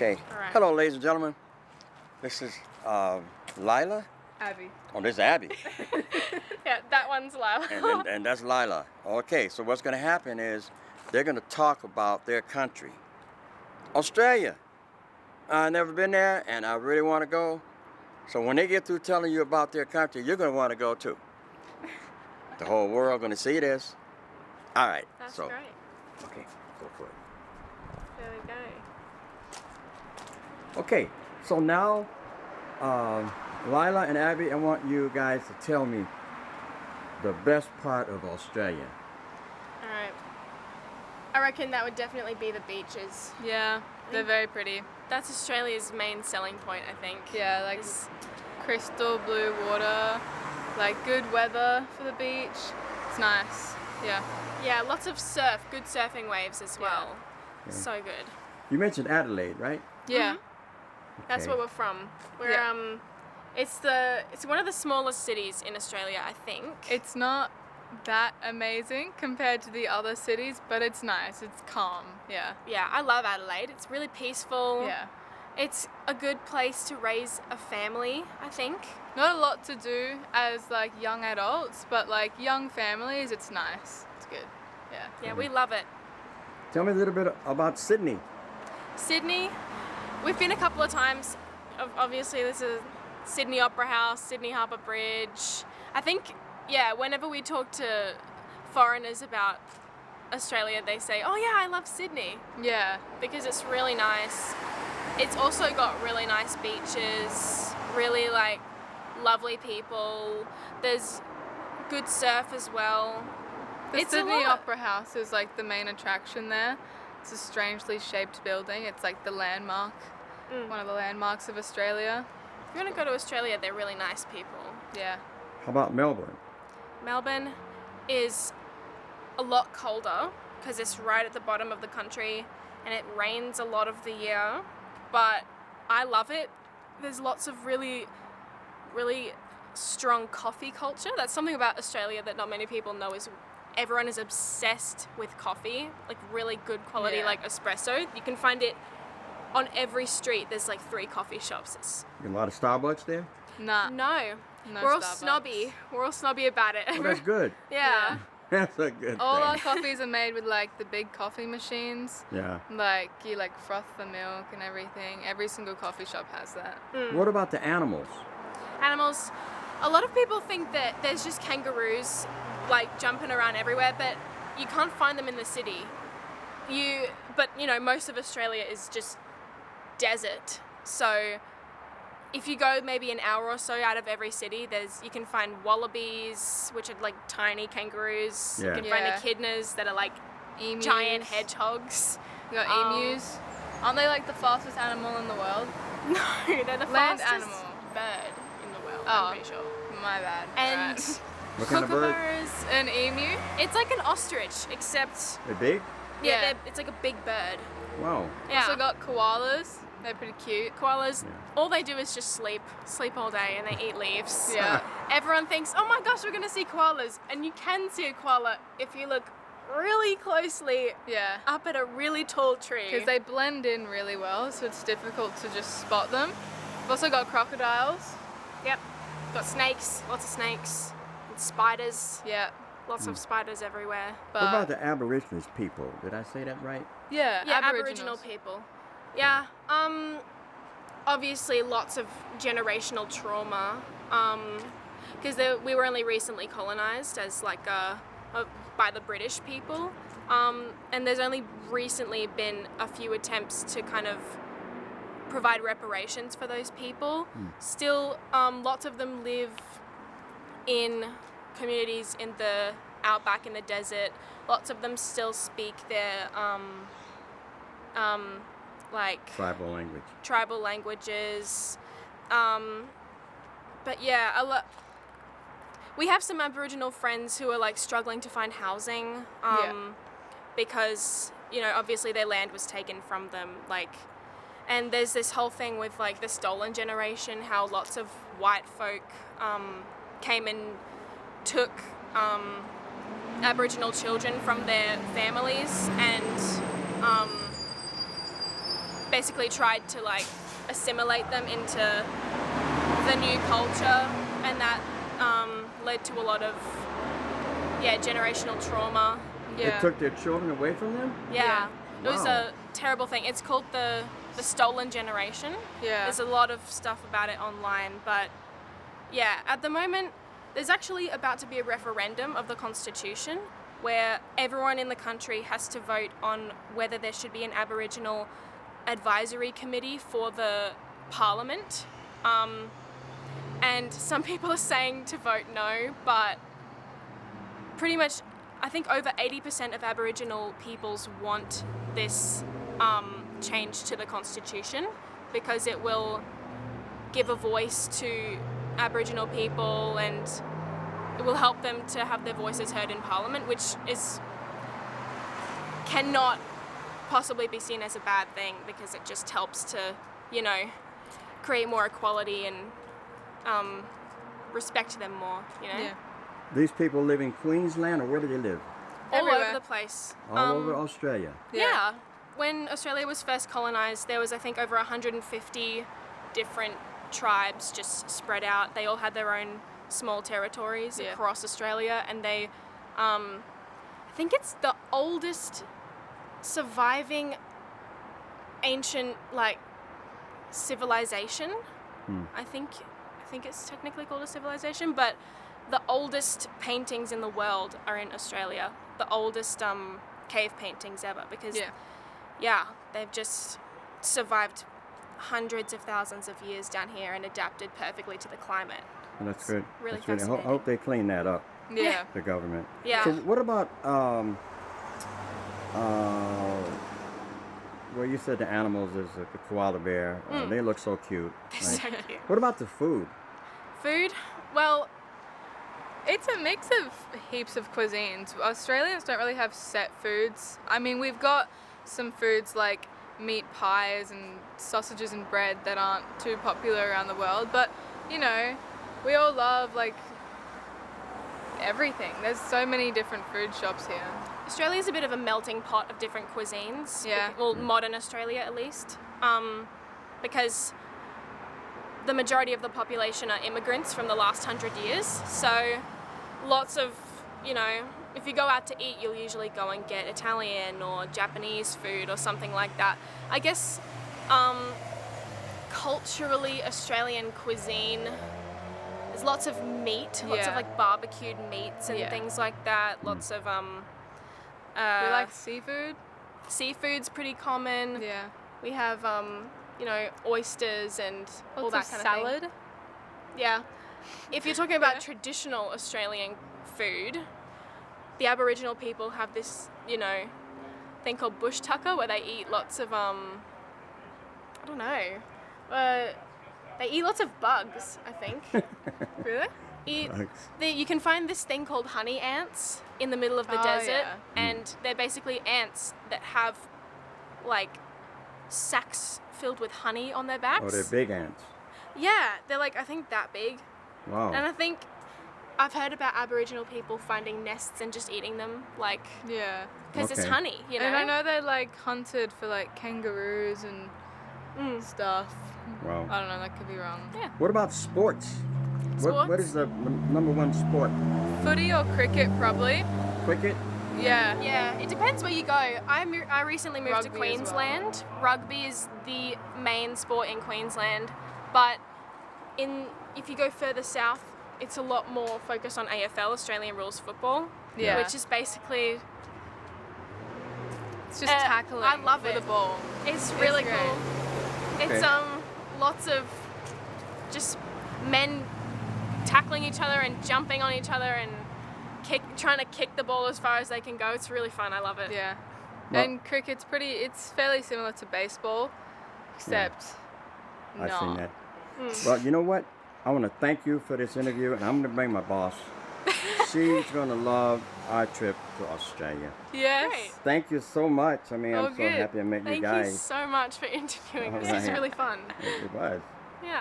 Okay. All right. Hello, ladies and gentlemen. This is Lyla. Abby. Oh, this is Abby. Yeah, that one's Lyla. and that's Lyla. Okay, so what's going to happen is they're going to talk about their country. Australia. I've never been there, and I really want to go. So when they get through telling you about their country, you're going to want to go too. The whole world going to see this. All right. That's so, great. Okay, go for it. There we go. Okay, so now, Lyla and Abby, I want you guys to tell me the best part of Australia. All right. I reckon that would definitely be the beaches. Yeah, they're very pretty. That's Australia's main selling point, I think. Yeah, like crystal blue water, like good weather for the beach. It's nice. Yeah. Yeah, lots of surf, good surfing waves as well. Yeah. So good. You mentioned Adelaide, right? Yeah. That's Okay. where we're from. We're Yeah. it's one of the smallest cities in Australia, I think. It's not that amazing compared to the other cities, but it's nice. It's calm. Yeah. Yeah, I love Adelaide. It's really peaceful. Yeah. It's a good place to raise a family, I think. Not a lot to do as like young adults, but like young families, it's nice. It's good. Yeah. Yeah, we love it. Tell me a little bit about Sydney. Sydney, we've been a couple of times. Obviously, this is Sydney Opera House, Sydney Harbour Bridge. I think, yeah, whenever we talk to foreigners about Australia, they say, oh yeah, I love Sydney, Yeah. because it's really nice. It's also got really nice beaches, really like lovely people. There's good surf as well. The It's a Sydney lot. Opera House is like the main attraction there. It's a strangely shaped building. It's like the landmark, one of the landmarks of Australia. If you want to go to Australia, they're really nice people. Yeah. How about Melbourne? Melbourne is a lot colder because it's right at the bottom of the country and it rains a lot of the year, but I love it. There's lots of really, really strong coffee culture. That's something about Australia that not many people know is everyone is obsessed with coffee, like really good quality, Yeah. like espresso. You can find it on every street. There's like 3 coffee shops. A lot of Starbucks there? Nah. No, No we're all Starbucks. snobby. We're all snobby about it. Oh, that's good. Yeah. That's a good All our thing. coffees are made with like the big coffee machines. Yeah. Like you like froth the milk and everything. Every single coffee shop has that. What about the animals? Animals. A lot of people think that there's just kangaroos like jumping around everywhere, but you can't find them in the city. But you know, most of Australia is just desert. So if you go maybe an hour or so out of every city, you can find wallabies, which are like tiny kangaroos. Yeah. You can find Yeah. echidnas that are like Emus. giant hedgehogs. You got emus. Aren't they like the fastest animal in the world? No, they're the Land fastest animal. bird in the world, Oh. I'm pretty sure. My bad. And Right. What kind of bird? kookaburras. An emu? It's like an ostrich, except They're big? Yeah. it's like a big bird. Wow. Yeah. Also got koalas. They're pretty cute. Koalas, Yeah. all they do is just sleep all day, and they eat leaves. Yeah. Everyone thinks, oh my gosh, we're gonna see koalas, and you can see a koala if you look really closely Yeah. up at a really tall tree. Because they blend in really well, so it's difficult to just spot them. We've also got crocodiles. Yep. Got snakes, lots of snakes, and spiders, Yeah. lots of spiders everywhere. But What about the Aborigines people? Did I say that right? yeah, Yeah, Aboriginal Aboriginals. people. Yeah, obviously lots of generational trauma, because we were only recently colonized as like by the British people, and there's only recently been a few attempts to kind of provide reparations for those people. Still, lots of them live in communities in the outback in the desert. Lots of them still speak their like Tribal language. tribal languages, but yeah, we have some Aboriginal friends who are like struggling to find housing, because you know obviously their land was taken from them, like, and there's this whole thing with like the stolen generation, how lots of white folk came and took Aboriginal children from their families and basically tried to like assimilate them into the new culture, and that led to a lot of generational trauma. They took their children away from them? Yeah. It was Wow. a terrible thing. It's called the stolen generation. Yeah. There's a lot of stuff about it online, but yeah, at the moment there's actually about to be a referendum of the Constitution where everyone in the country has to vote on whether there should be an Aboriginal advisory committee for the Parliament. And some people are saying to vote no, but pretty much I think over 80% of Aboriginal peoples want this change to the Constitution because it will give a voice to Aboriginal people and it will help them to have their voices heard in Parliament, which cannot possibly be seen as a bad thing because it just helps to, create more equality and respect them more, Yeah. These people live in Queensland, or where do they live? All Everywhere. over the place. All over Australia. Yeah. When Australia was first colonised, there was, I think, over 150 different tribes just spread out. They all had their own small territories across Australia, and they, I think it's the oldest surviving ancient, civilization. I think it's technically called a civilization, but the oldest paintings in the world are in Australia. The oldest cave paintings ever, because they've just survived hundreds of thousands of years down here and adapted perfectly to the climate. Well, that's good. Really That's good. I fascinating. hope they clean that up, Yeah. the government. Yeah. So what about, well, you said the animals is the koala bear. They look so cute. So cute. What about the food? Food? Well, It's a mix of heaps of cuisines. Australians don't really have set foods. I mean, we've got some foods like meat pies and sausages and bread that aren't too popular around the world, but we all love everything. There's so many different food shops here. Australia's a bit of a melting pot of different cuisines. Yeah. Well, modern Australia at least. Because the majority of the population are immigrants from the last 100 years. So lots of, if you go out to eat, you'll usually go and get Italian or Japanese food or something like that. I guess culturally, Australian cuisine, there's lots of meat, lots of Yeah. barbecued meats and Yeah. things like that. Lots of We like seafood. seafood's pretty common. Yeah. We have oysters and all Lots that of kind of salad. thing. Yeah. If you're talking about traditional Australian food, the Aboriginal people have this, thing called bush tucker where they eat lots of I don't know. They eat lots of bugs, I think. Really? Bugs. You can find this thing called honey ants in the middle of the Oh, desert, yeah. and they're basically ants that have sacks filled with honey on their backs. Oh, they're big ants. Yeah, they're I think that big. Wow. And I think I've heard about Aboriginal people finding nests and just eating them, Yeah. because it's Okay. honey, And I know they're hunted for kangaroos and stuff. Wow. I don't know, that could be wrong. Yeah. What about sports? What Sports? is the number one sport? Footy or cricket, probably. Cricket? Yeah. Yeah, it depends where you go. I recently moved to Rugby as well. Queensland. Rugby is the main sport in Queensland, but if you go further south, it's a lot more focused on AFL, Australian Rules Football, Yeah. which is basically It's just tackling I love with it. a ball. it's really great. cool. It's Okay. lots of just men tackling each other and jumping on each other and trying to kick the ball as far as they can go. It's really fun. I love it. Yeah. Well- And cricket's it's fairly similar to baseball, except I've not. seen that. Well, you know what? I want to thank you for this interview, and I'm going to bring my boss. She's going to love our trip to Australia. Yes. Great. Thank you so much. I mean, Oh, I'm so good. happy I met you Thank you guys. so much for interviewing. All This was right. really fun. It was.